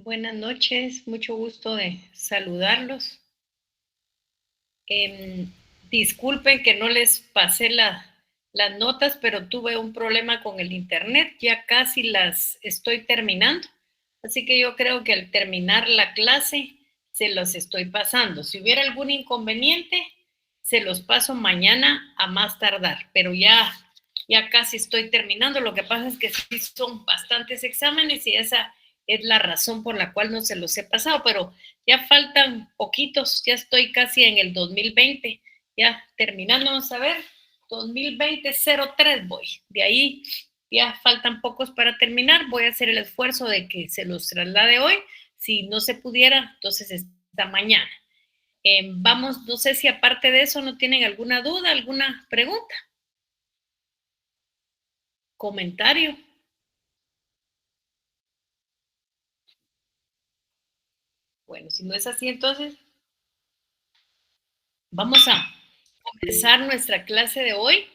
Buenas noches, mucho gusto de saludarlos. Em, Disculpen que no les pasé las notas, pero tuve un problema con el internet, ya casi las estoy terminando, así que yo creo que al terminar la clase se los estoy pasando. Si hubiera algún inconveniente, se los paso mañana a más tardar, pero ya casi estoy terminando. Lo que pasa es que sí son bastantes exámenes y esa es la razón por la cual no se los he pasado, pero ya faltan poquitos, ya estoy casi en el 2020, ya terminando, vamos a ver, 2020 03 voy, de ahí ya faltan pocos para terminar, voy a hacer el esfuerzo de que se los traslade hoy, si no se pudiera, entonces esta mañana. Vamos, no sé si aparte de eso no tienen alguna duda, alguna pregunta, comentario. Bueno, si no es así, entonces vamos a comenzar nuestra clase de hoy.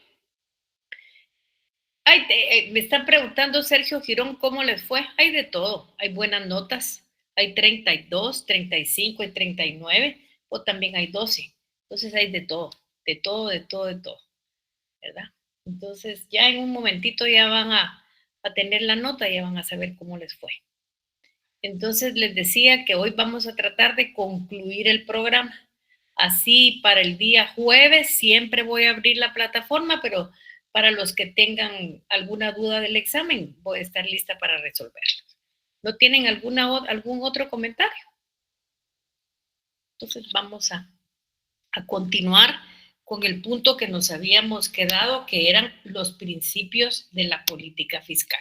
Ay, me están preguntando Sergio Girón cómo les fue. Hay de todo. Hay buenas notas. Hay 32, 35 y 39. O también hay 12. Entonces hay de todo. De todo, de todo, de todo. ¿Verdad? Entonces ya en un momentito ya van a tener la nota, ya van a saber cómo les fue. Entonces les decía que hoy vamos a tratar de concluir el programa. Así para el día jueves siempre voy a abrir la plataforma, pero para los que tengan alguna duda del examen, voy a estar lista para resolverlo. ¿No tienen algún otro comentario? Entonces vamos a continuar con el punto que nos habíamos quedado, que eran los principios de la política fiscal.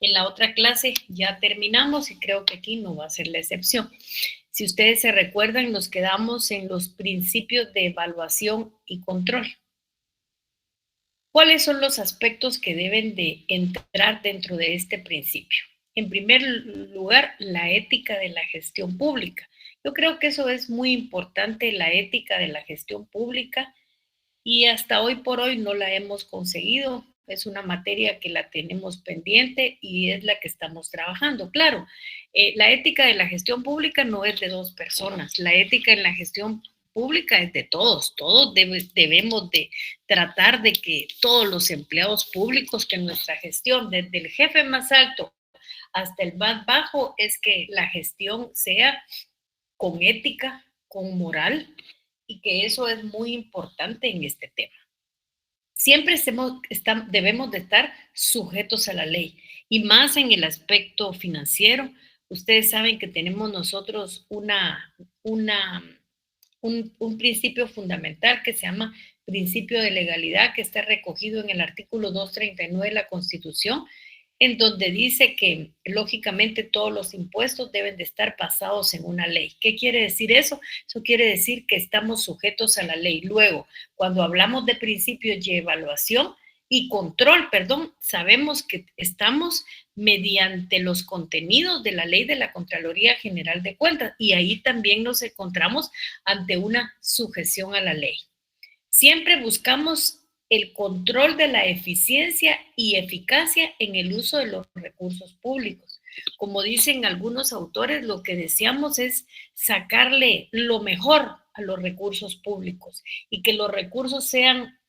En la otra clase ya terminamos y creo que aquí no va a ser la excepción. Si ustedes se recuerdan, nos quedamos en los principios de evaluación y control. ¿Cuáles son los aspectos que deben de entrar dentro de este principio? En primer lugar, la ética de la gestión pública. Yo creo que eso es muy importante, la ética de la gestión pública, y hasta hoy por hoy no la hemos conseguido. Es una materia que la tenemos pendiente y es la que estamos trabajando. Claro, la ética de la gestión pública no es de dos personas. La ética en la gestión pública es de todos. Todos debemos de tratar de que todos los empleados públicos, que nuestra gestión, desde el jefe más alto hasta el más bajo, es que la gestión sea con ética, con moral, y que eso es muy importante en este tema. Siempre debemos de estar sujetos a la ley, y más en el aspecto financiero. Ustedes saben que tenemos nosotros un principio fundamental que se llama principio de legalidad, que está recogido en el artículo 239 de la Constitución, en donde dice que lógicamente todos los impuestos deben de estar basados en una ley. ¿Qué quiere decir eso? Eso quiere decir que estamos sujetos a la ley. Luego, cuando hablamos de principios y evaluación y control, perdón, sabemos que estamos mediante los contenidos de la ley de la Contraloría General de Cuentas, y ahí también nos encontramos ante una sujeción a la ley. Siempre buscamos el control de la eficiencia y eficacia en el uso de los recursos públicos. Como dicen algunos autores, lo que deseamos es sacarle lo mejor a los recursos públicos y que los recursos sean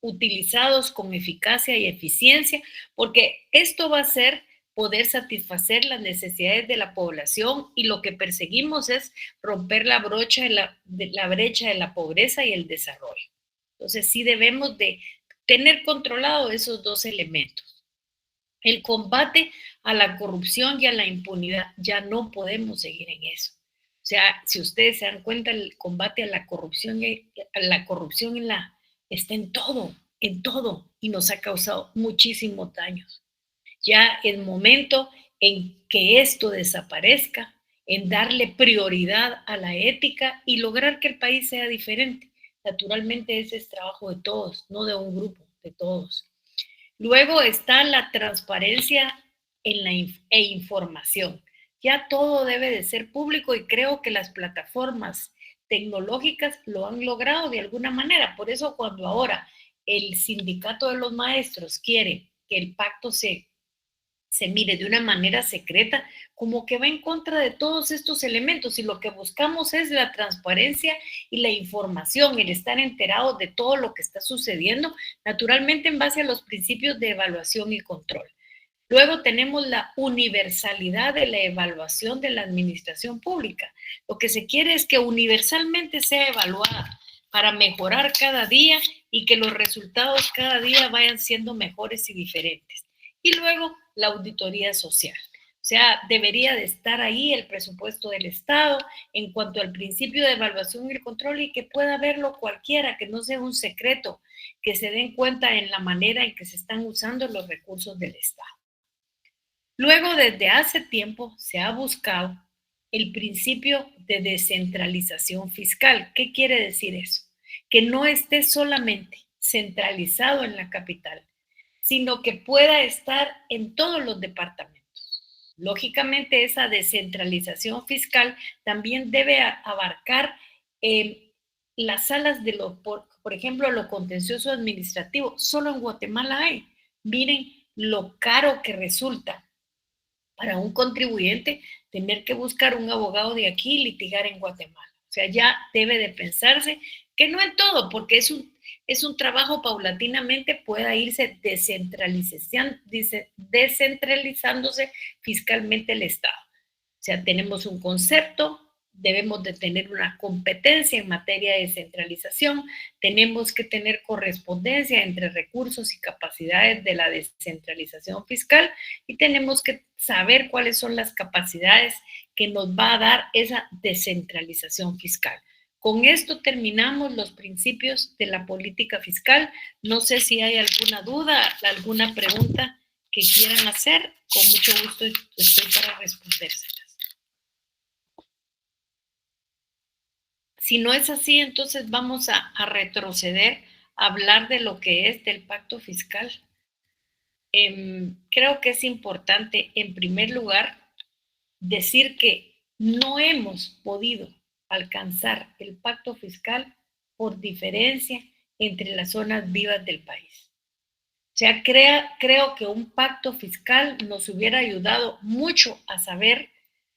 utilizados con eficacia y eficiencia, porque esto va a ser poder satisfacer las necesidades de la población, y lo que perseguimos es romper la brecha de la pobreza y el desarrollo. Entonces sí debemos de tener controlado esos dos elementos. El combate a la corrupción y a la impunidad, ya no podemos seguir en eso. O sea, si ustedes se dan cuenta, el combate a la corrupción, está en todo, y nos ha causado muchísimos daños. Ya es momento en que esto desaparezca, en darle prioridad a la ética y lograr que el país sea diferente. Naturalmente ese es trabajo de todos, no de un grupo, de todos. Luego está la transparencia e información. Ya todo debe de ser público, y creo que las plataformas tecnológicas lo han logrado de alguna manera. Por eso cuando ahora el sindicato de los maestros quiere que el pacto se se mire de una manera secreta, como que va en contra de todos estos elementos, y lo que buscamos es la transparencia y la información, el estar enterados de todo lo que está sucediendo, naturalmente en base a los principios de evaluación y control. Luego tenemos la universalidad de la evaluación de la administración pública. Lo que se quiere es que universalmente sea evaluada para mejorar cada día y que los resultados cada día vayan siendo mejores y diferentes. Y luego la auditoría social. O sea, debería de estar ahí el presupuesto del Estado en cuanto al principio de evaluación y el control, y que pueda verlo cualquiera, que no sea un secreto, que se den cuenta en la manera en que se están usando los recursos del Estado. Luego, desde hace tiempo se ha buscado el principio de descentralización fiscal. ¿Qué quiere decir eso? Que no esté solamente centralizado en la capital, sino que pueda estar en todos los departamentos. Lógicamente, esa descentralización fiscal también debe abarcar las salas de por ejemplo, lo contencioso administrativo. Solo en Guatemala hay. Miren lo caro que resulta para un contribuyente tener que buscar un abogado de aquí y litigar en Guatemala. O sea, ya debe de pensarse que no en todo, porque es un trabajo paulatinamente pueda irse descentralizándose fiscalmente el Estado. O sea, tenemos un concepto, debemos de tener una competencia en materia de descentralización, tenemos que tener correspondencia entre recursos y capacidades de la descentralización fiscal, y tenemos que saber cuáles son las capacidades que nos va a dar esa descentralización fiscal. Con esto terminamos los principios de la política fiscal. No sé si hay alguna duda, alguna pregunta que quieran hacer. Con mucho gusto estoy para respondérselas. Si no es así, entonces vamos a retroceder a hablar de lo que es del pacto fiscal. Creo que es importante, en primer lugar, decir que no hemos podido alcanzar el pacto fiscal por diferencia entre las zonas vivas del país. O sea, creo que un pacto fiscal nos hubiera ayudado mucho a saber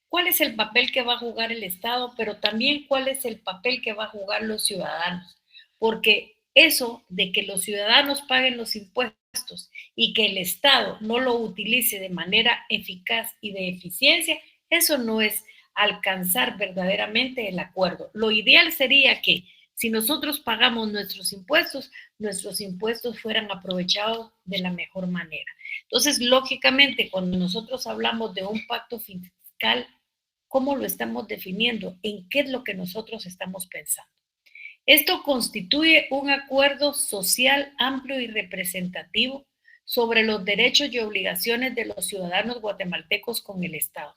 cuál es el papel que va a jugar el Estado, pero también cuál es el papel que va a jugar los ciudadanos. Porque eso de que los ciudadanos paguen los impuestos y que el Estado no lo utilice de manera eficaz y de eficiencia, eso no es alcanzar verdaderamente el acuerdo. Lo ideal sería que si nosotros pagamos nuestros impuestos fueran aprovechados de la mejor manera. Entonces, lógicamente, cuando nosotros hablamos de un pacto fiscal, ¿cómo lo estamos definiendo? ¿En qué es lo que nosotros estamos pensando? Esto constituye un acuerdo social amplio y representativo sobre los derechos y obligaciones de los ciudadanos guatemaltecos con el Estado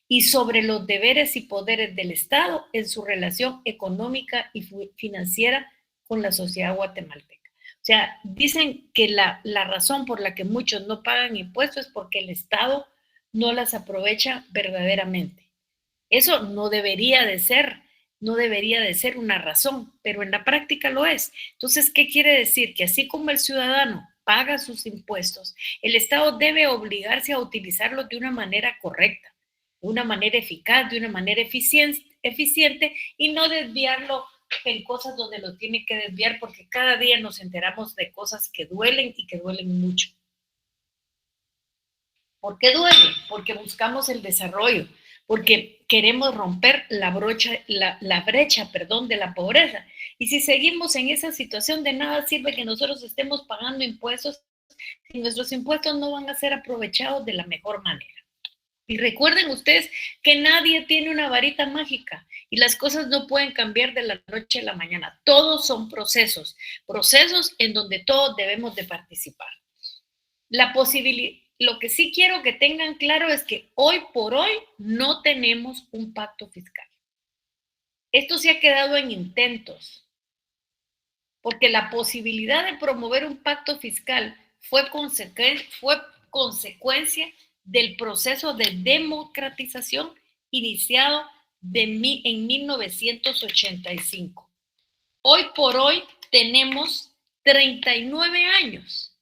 y sobre los deberes y poderes del Estado en su relación económica y financiera con la sociedad guatemalteca. O sea, dicen que la razón por la que muchos no pagan impuestos es porque el Estado no las aprovecha verdaderamente. Eso no debería de ser una razón, pero en la práctica lo es. Entonces, ¿qué quiere decir? Que así como el ciudadano paga sus impuestos, el Estado debe obligarse a utilizarlos de una manera correcta, de una manera eficaz, de una manera eficiente, y no desviarlo en cosas donde lo tiene que desviar, porque cada día nos enteramos de cosas que duelen y que duelen mucho. ¿Por qué duele? Porque buscamos el desarrollo, porque queremos romper la brecha de la pobreza. Y si seguimos en esa situación, de nada sirve que nosotros estemos pagando impuestos si nuestros impuestos no van a ser aprovechados de la mejor manera. Y recuerden ustedes que nadie tiene una varita mágica y las cosas no pueden cambiar de la noche a la mañana. Todos son procesos en donde todos debemos de participar. Lo que sí quiero que tengan claro es que hoy por hoy no tenemos un pacto fiscal. Esto se ha quedado en intentos, porque la posibilidad de promover un pacto fiscal fue consecuencia del proceso de democratización iniciado en 1985. Hoy por hoy tenemos 39 años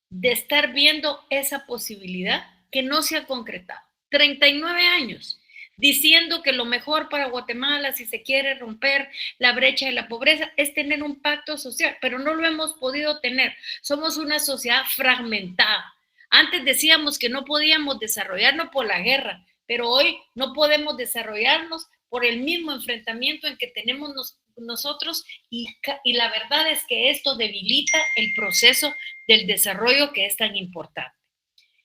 de estar viendo esa posibilidad que no se ha concretado. 39 años diciendo que lo mejor para Guatemala, si se quiere romper la brecha de la pobreza, es tener un pacto social, pero no lo hemos podido tener. Somos una sociedad fragmentada. Antes decíamos que no podíamos desarrollarnos por la guerra, pero hoy no podemos desarrollarnos por el mismo enfrentamiento en que tenemos nosotros y la verdad es que esto debilita el proceso del desarrollo que es tan importante.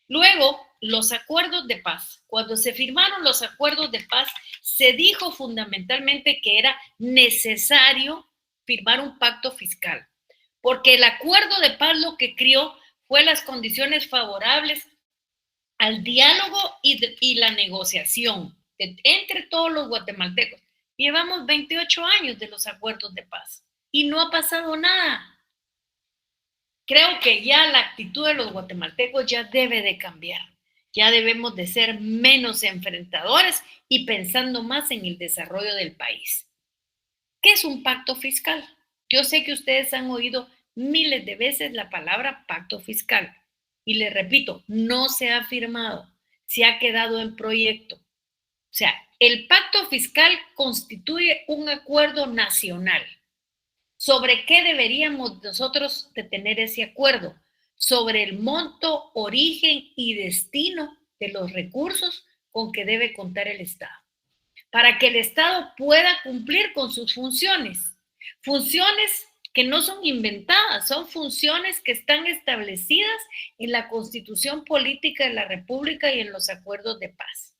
Luego, los acuerdos de paz. Cuando se firmaron los acuerdos de paz, se dijo fundamentalmente que era necesario firmar un pacto fiscal, porque el acuerdo de paz lo que creó fue las condiciones favorables al diálogo y la negociación entre todos los guatemaltecos. Llevamos 28 años de los acuerdos de paz y no ha pasado nada. Creo que ya la actitud de los guatemaltecos ya debe de cambiar. Ya debemos de ser menos enfrentadores y pensando más en el desarrollo del país. ¿Qué es un pacto fiscal? Yo sé que ustedes han oído miles de veces la palabra pacto fiscal. Y les repito, no se ha firmado, se ha quedado en proyecto. O sea, el pacto fiscal constituye un acuerdo nacional. ¿Sobre qué deberíamos nosotros de tener ese acuerdo? Sobre el monto, origen y destino de los recursos con que debe contar el Estado, para que el Estado pueda cumplir con sus funciones. Funciones que no son inventadas, son funciones que están establecidas en la Constitución Política de la República y en los acuerdos de paz.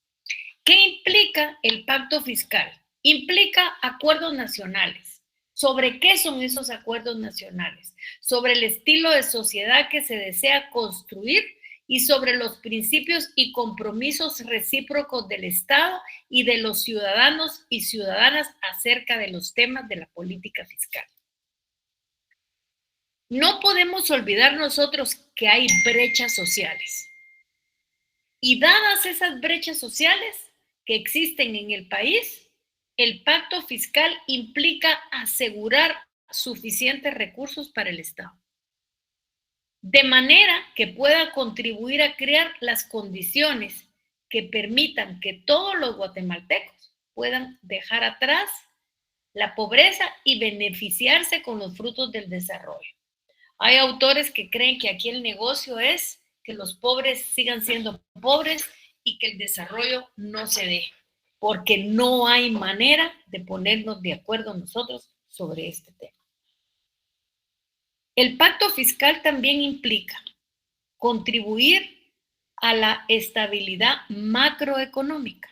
¿Qué implica el pacto fiscal? Implica acuerdos nacionales. ¿Sobre qué son esos acuerdos nacionales? Sobre el estilo de sociedad que se desea construir y sobre los principios y compromisos recíprocos del Estado y de los ciudadanos y ciudadanas acerca de los temas de la política fiscal. No podemos olvidar nosotros que hay brechas sociales. Y dadas esas brechas sociales que existen en el país, el pacto fiscal implica asegurar suficientes recursos para el Estado, de manera que pueda contribuir a crear las condiciones que permitan que todos los guatemaltecos puedan dejar atrás la pobreza y beneficiarse con los frutos del desarrollo. Hay autores que creen que aquí el negocio es que los pobres sigan siendo pobres y que el desarrollo no se dé, porque no hay manera de ponernos de acuerdo nosotros sobre este tema. El pacto fiscal también implica contribuir a la estabilidad macroeconómica.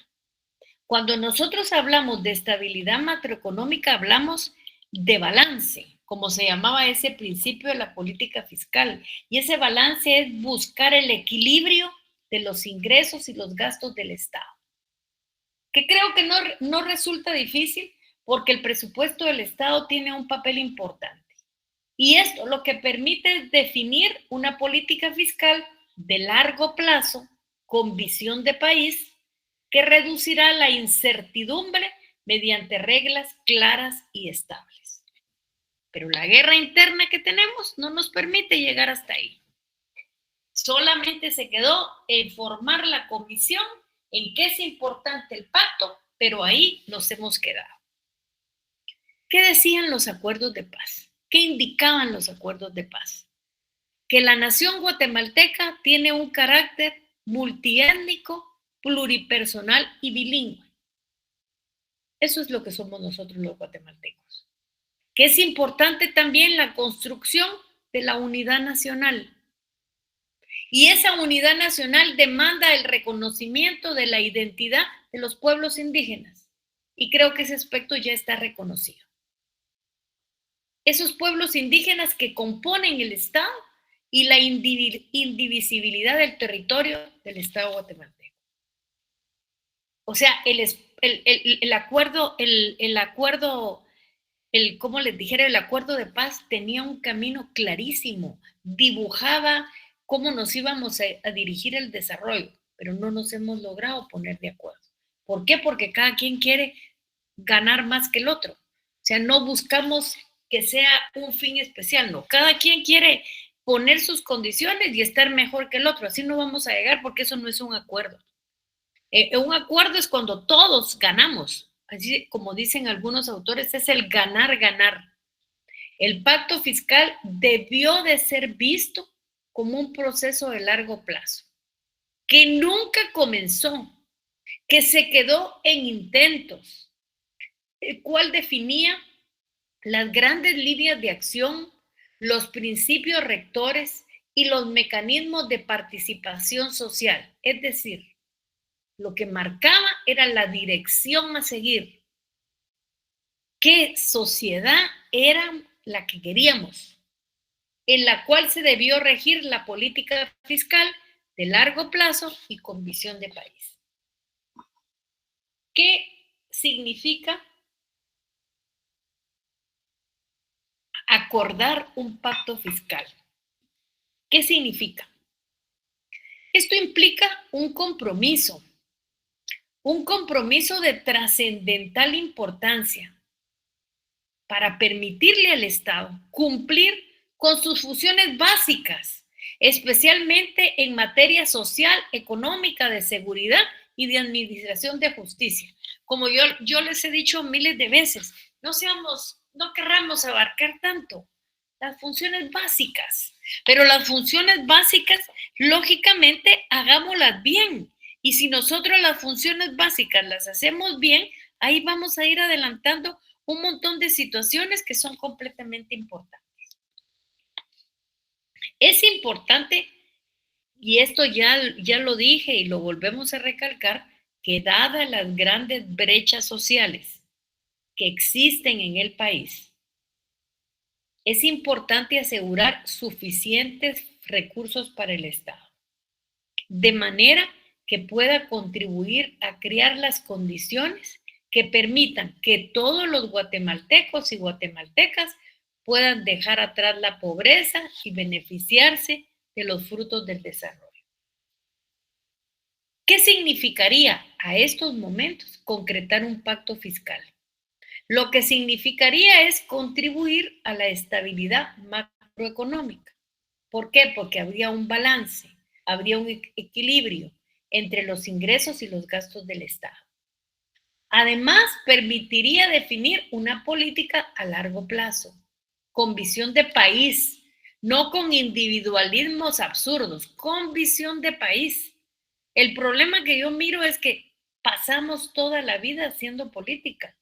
Cuando nosotros hablamos de estabilidad macroeconómica, hablamos de balance, como se llamaba ese principio de la política fiscal. Y ese balance es buscar el equilibrio de los ingresos y los gastos del Estado, que creo que no resulta difícil porque el presupuesto del Estado tiene un papel importante. Y esto lo que permite es definir una política fiscal de largo plazo con visión de país que reducirá la incertidumbre mediante reglas claras y estables. Pero la guerra interna que tenemos no nos permite llegar hasta ahí. Solamente se quedó en formar la comisión en que es importante el pacto, pero ahí nos hemos quedado. ¿Qué decían los acuerdos de paz? ¿Qué indicaban los acuerdos de paz? Que la nación guatemalteca tiene un carácter multiétnico, pluripersonal y bilingüe. Eso es lo que somos nosotros los guatemaltecos. Que es importante también la construcción de la unidad nacional. Y esa unidad nacional demanda el reconocimiento de la identidad de los pueblos indígenas. Y creo que ese aspecto ya está reconocido. Esos pueblos indígenas que componen el Estado y la indivisibilidad del territorio del Estado guatemalteco. O sea, el acuerdo, como les dijera, el acuerdo de paz tenía un camino clarísimo, dibujaba cómo nos íbamos a dirigir el desarrollo, pero no nos hemos logrado poner de acuerdo. ¿Por qué? Porque cada quien quiere ganar más que el otro. O sea, no buscamos que sea un fin especial, no. Cada quien quiere poner sus condiciones y estar mejor que el otro. Así no vamos a llegar porque eso no es un acuerdo. Un acuerdo es cuando todos ganamos. Así como dicen algunos autores, es el ganar-ganar. El pacto fiscal debió de ser visto como un proceso de largo plazo, que nunca comenzó, que se quedó en intentos, el cual definía las grandes líneas de acción, los principios rectores y los mecanismos de participación social. Es decir, lo que marcaba era la dirección a seguir. ¿Qué sociedad era la que queríamos? En la cual se debió regir la política fiscal de largo plazo y con visión de país. ¿Qué significa acordar un pacto fiscal? ¿Qué significa? Esto implica un compromiso de trascendental importancia para permitirle al Estado cumplir con sus funciones básicas, especialmente en materia social, económica, de seguridad y de administración de justicia. Como yo les he dicho miles de veces, no querramos abarcar tanto las funciones básicas, pero las funciones básicas, lógicamente, hagámoslas bien. Y si nosotros las funciones básicas las hacemos bien, ahí vamos a ir adelantando un montón de situaciones que son completamente importantes. Es importante, y esto ya lo dije y lo volvemos a recalcar, que dadas las grandes brechas sociales que existen en el país, es importante asegurar suficientes recursos para el Estado, de manera que pueda contribuir a crear las condiciones que permitan que todos los guatemaltecos y guatemaltecas puedan dejar atrás la pobreza y beneficiarse de los frutos del desarrollo. ¿Qué significaría a estos momentos concretar un pacto fiscal? Lo que significaría es contribuir a la estabilidad macroeconómica. ¿Por qué? Porque habría un balance, habría un equilibrio entre los ingresos y los gastos del Estado. Además, permitiría definir una política a largo plazo, con visión de país, no con individualismos absurdos, con visión de país. El problema que yo miro es que pasamos toda la vida haciendo política.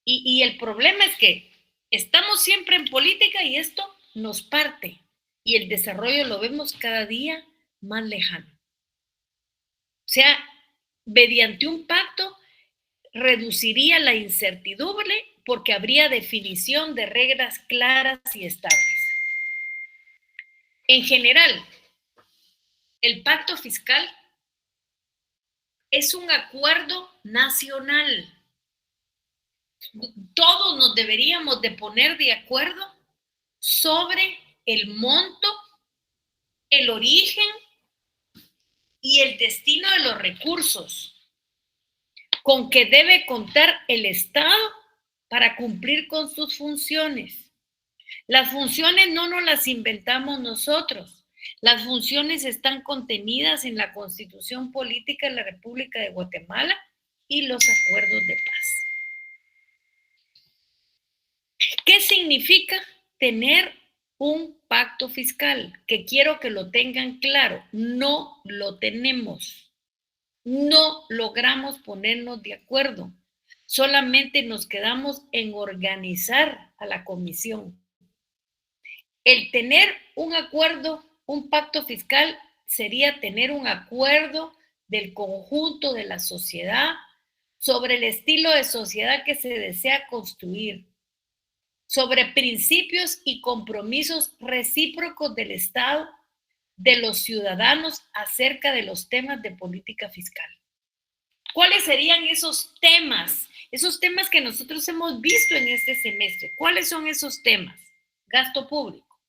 Y el problema es que estamos siempre en política y esto nos parte. Y el desarrollo lo vemos cada día más lejano. O sea, mediante un pacto reduciría la incertidumbre porque habría definición de reglas claras y estables. En general, el pacto fiscal es un acuerdo nacional. Todos nos deberíamos de poner de acuerdo sobre el monto, el origen y el destino de los recursos con que debe contar el Estado para cumplir con sus funciones. Las funciones no nos las inventamos nosotros. Las funciones están contenidas en la Constitución Política de la República de Guatemala y los acuerdos de paz. ¿Qué significa tener un pacto fiscal? Que quiero que lo tengan claro. No lo tenemos. No logramos ponernos de acuerdo. Solamente nos quedamos en organizar a la comisión. El tener un acuerdo, un pacto fiscal, sería tener un acuerdo del conjunto de la sociedad sobre el estilo de sociedad que se desea construir, sobre principios y compromisos recíprocos del Estado, de los ciudadanos acerca de los temas de política fiscal. ¿Cuáles serían esos temas? Esos temas que nosotros hemos visto en este semestre. ¿Cuáles son esos temas? Gasto público,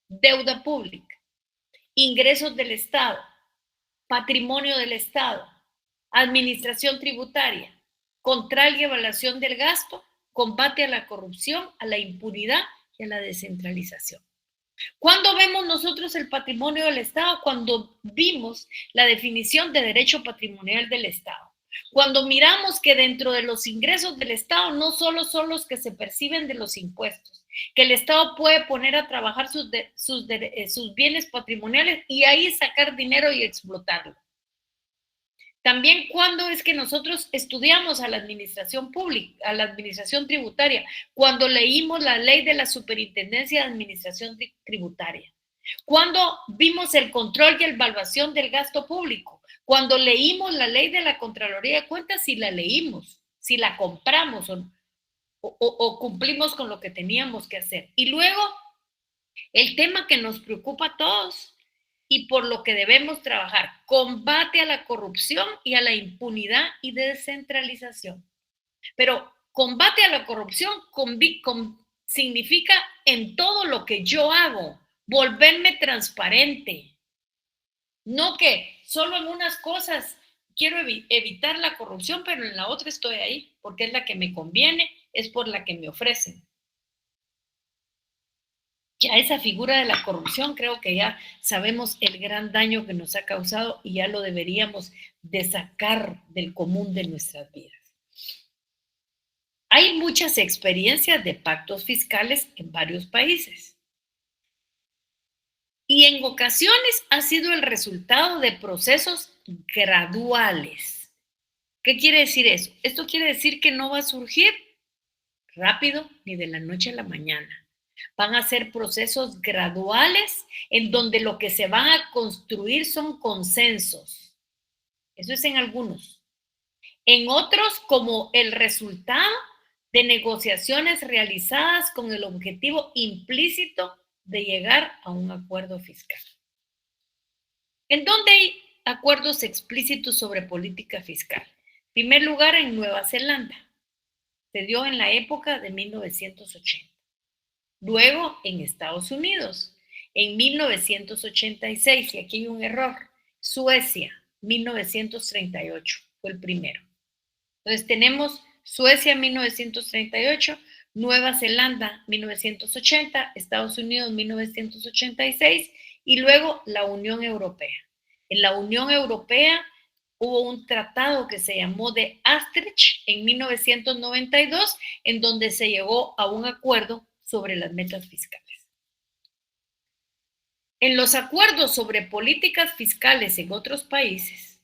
deuda pública, ingresos del Estado, patrimonio del Estado, administración tributaria, control y evaluación del gasto, combate a la corrupción, a la impunidad y a la descentralización. ¿Cuándo vemos nosotros el patrimonio del Estado? Cuando vimos la definición de derecho patrimonial del Estado. Cuando miramos que dentro de los ingresos del Estado no solo son los que se perciben de los impuestos, que el Estado puede poner a trabajar sus bienes patrimoniales y ahí sacar dinero y explotarlo. También cuando es que nosotros estudiamos a la administración pública, a la administración tributaria, cuando leímos la ley de la Superintendencia de Administración Tributaria, cuando vimos el control y evaluación del gasto público, cuando leímos la ley de la Contraloría de Cuentas, si la leímos, si la compramos o cumplimos con lo que teníamos que hacer. Y luego, el tema que nos preocupa a todos, y por lo que debemos trabajar, combate a la corrupción y a la impunidad y descentralización. Pero combate a la corrupción significa en todo lo que yo hago, volverme transparente. No que solo en unas cosas quiero evitar la corrupción, pero en la otra estoy ahí, porque es la que me conviene, es por la que me ofrecen. Ya esa figura de la corrupción, creo que ya sabemos el gran daño que nos ha causado y ya lo deberíamos de sacar del común de nuestras vidas. Hay muchas experiencias de pactos fiscales en varios países. Y en ocasiones ha sido el resultado de procesos graduales. ¿Qué quiere decir eso? Esto quiere decir que no va a surgir rápido ni de la noche a la mañana. Van a ser procesos graduales en donde lo que se van a construir son consensos. Eso es en algunos. En otros, como el resultado de negociaciones realizadas con el objetivo implícito de llegar a un acuerdo fiscal. ¿En dónde hay acuerdos explícitos sobre política fiscal? En primer lugar, en Nueva Zelanda. Se dio en la época de 1980. Luego en Estados Unidos, en 1986, y aquí hay un error, Suecia, 1938, fue el primero. Entonces tenemos Suecia 1938, Nueva Zelanda 1980, Estados Unidos 1986 y luego la Unión Europea. En la Unión Europea hubo un tratado que se llamó de Maastricht en 1992, en donde se llegó a un acuerdo sobre las metas fiscales. En los acuerdos sobre políticas fiscales en otros países,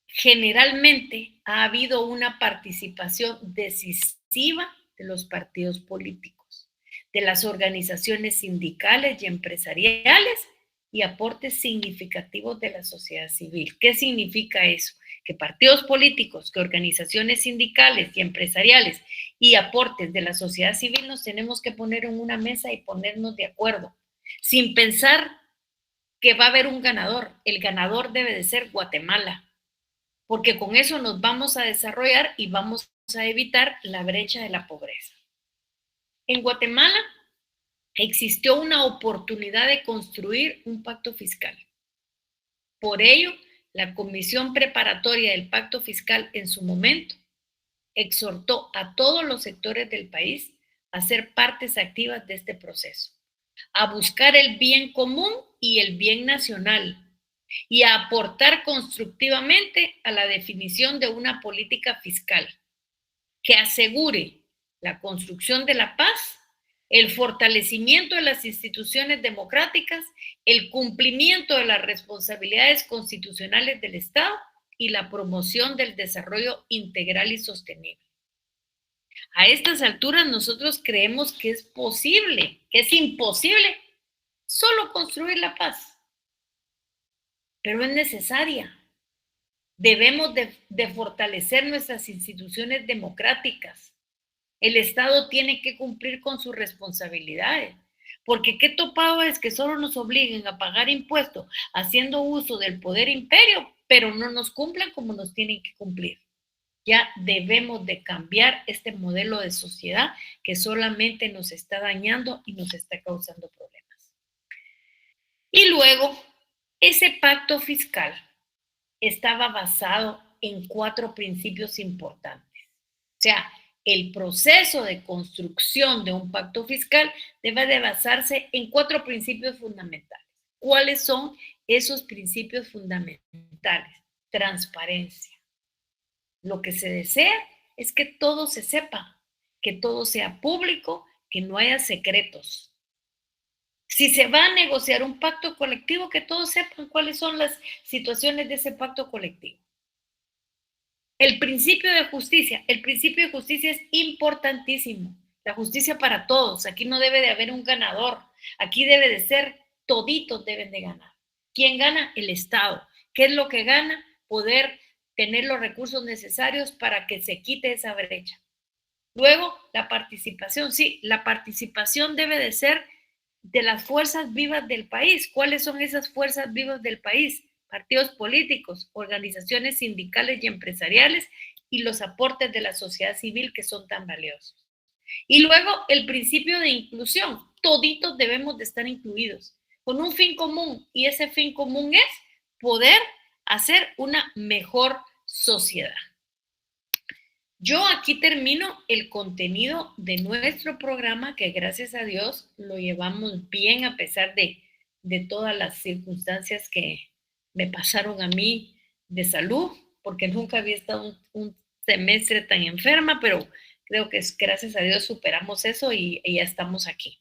generalmente ha habido una participación decisiva de los partidos políticos, de las organizaciones sindicales y empresariales y aportes significativos de la sociedad civil. ¿Qué significa eso? Que partidos políticos, que organizaciones sindicales y empresariales y aportes de la sociedad civil nos tenemos que poner en una mesa y ponernos de acuerdo, sin pensar que va a haber un ganador. El ganador debe de ser Guatemala, porque con eso nos vamos a desarrollar y vamos a evitar la brecha de la pobreza. En Guatemala existió una oportunidad de construir un pacto fiscal. Por ello, la comisión preparatoria del pacto fiscal en su momento exhortó a todos los sectores del país a ser partes activas de este proceso, a buscar el bien común y el bien nacional y a aportar constructivamente a la definición de una política fiscal que asegure la construcción de la paz, el fortalecimiento de las instituciones democráticas, el cumplimiento de las responsabilidades constitucionales del Estado y la promoción del desarrollo integral y sostenible. A estas alturas nosotros creemos que es posible, que es imposible solo construir la paz, pero es necesaria. Debemos de fortalecer nuestras instituciones democráticas. El Estado tiene que cumplir con sus responsabilidades, porque qué topado es que solo nos obliguen a pagar impuestos haciendo uso del poder imperio, pero no nos cumplan como nos tienen que cumplir. Ya debemos de cambiar este modelo de sociedad que solamente nos está dañando y nos está causando problemas. Y luego, ese pacto fiscal estaba basado en 4 principios importantes. O sea, el proceso de construcción de un pacto fiscal debe de basarse en 4 principios fundamentales. ¿Cuáles son esos principios fundamentales? Transparencia. Lo que se desea es que todo se sepa, que todo sea público, que no haya secretos. Si se va a negociar un pacto colectivo, que todos sepan cuáles son las situaciones de ese pacto colectivo. El principio de justicia es importantísimo. La justicia para todos. Aquí no debe de haber un ganador. Aquí debe de ser, toditos deben de ganar. ¿Quién gana? El Estado. ¿Qué es lo que gana? Poder tener los recursos necesarios para que se quite esa brecha. Luego, la participación. Sí, la participación debe de ser de las fuerzas vivas del país. ¿Cuáles son esas fuerzas vivas del país? Partidos políticos, organizaciones sindicales y empresariales y los aportes de la sociedad civil que son tan valiosos. Y luego el principio de inclusión. Toditos debemos de estar incluidos con un fin común, y ese fin común es poder hacer una mejor sociedad. Yo aquí termino el contenido de nuestro programa, que gracias a Dios lo llevamos bien a pesar de todas las circunstancias que me pasaron a mí de salud, porque nunca había estado un semestre tan enferma, pero creo que gracias a Dios superamos eso y ya estamos aquí.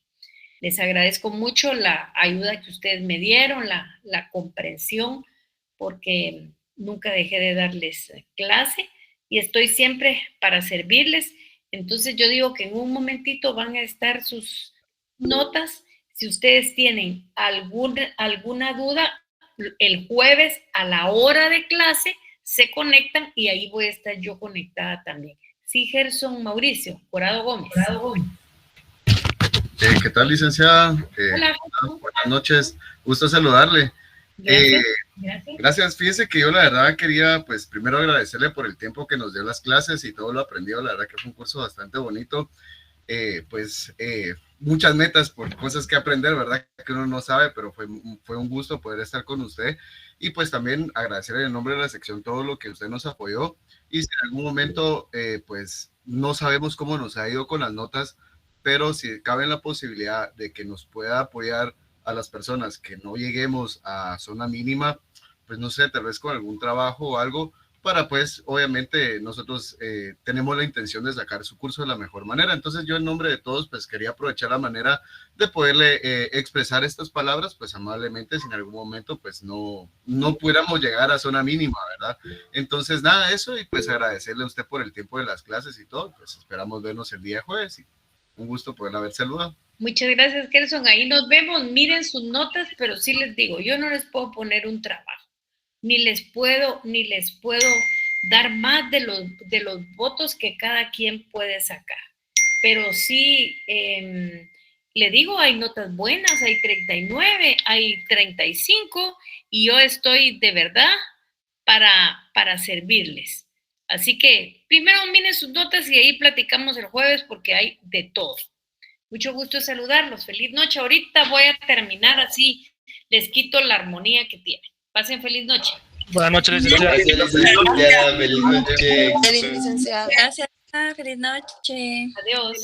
Les agradezco mucho la ayuda que ustedes me dieron, la comprensión, porque nunca dejé de darles clase y estoy siempre para servirles. Entonces yo digo que en un momentito van a estar sus notas. Si ustedes tienen alguna duda, el jueves a la hora de clase se conectan y ahí voy a estar yo conectada también. Sí, Gerson Mauricio, Corado Gómez. ¿Qué tal, licenciada? Hola. Buenas noches, gusto saludarle. Gracias. Fíjese que yo la verdad quería, pues, primero agradecerle por el tiempo que nos dio las clases y todo lo aprendido. La verdad que fue un curso bastante bonito. Muchas metas por cosas que aprender, ¿verdad? Que uno no sabe, pero fue un gusto poder estar con usted. Y pues también agradecer en nombre de la sección todo lo que usted nos apoyó. Y si en algún momento, pues, no sabemos cómo nos ha ido con las notas, pero si cabe la posibilidad de que nos pueda apoyar a las personas que no lleguemos a zona mínima, pues no sé, tal vez con algún trabajo o algo, para pues obviamente nosotros tenemos la intención de sacar su curso de la mejor manera. Entonces yo en nombre de todos pues quería aprovechar la manera de poderle expresar estas palabras pues amablemente, si en algún momento pues no pudiéramos llegar a zona mínima, ¿verdad? Entonces nada, eso, y pues agradecerle a usted por el tiempo de las clases y todo. Pues esperamos vernos el día jueves y un gusto poder haber saludado. Muchas gracias, Gerson. Ahí nos vemos. Miren sus notas, pero sí les digo, yo no les puedo poner un trabajo, ni les puedo dar más de los votos que cada quien puede sacar. Pero sí, le digo, hay notas buenas, hay 39, hay 35, y yo estoy de verdad para servirles. Así que primero miren sus notas y ahí platicamos el jueves, porque hay de todo. Mucho gusto saludarlos. Feliz noche. Ahorita voy a terminar, así les quito la armonía que tienen. Pasen feliz noche. Buenas noches, licenciada. Gracias, licenciada. Feliz noche. Feliz licenciada. Gracias. Feliz noche. Adiós.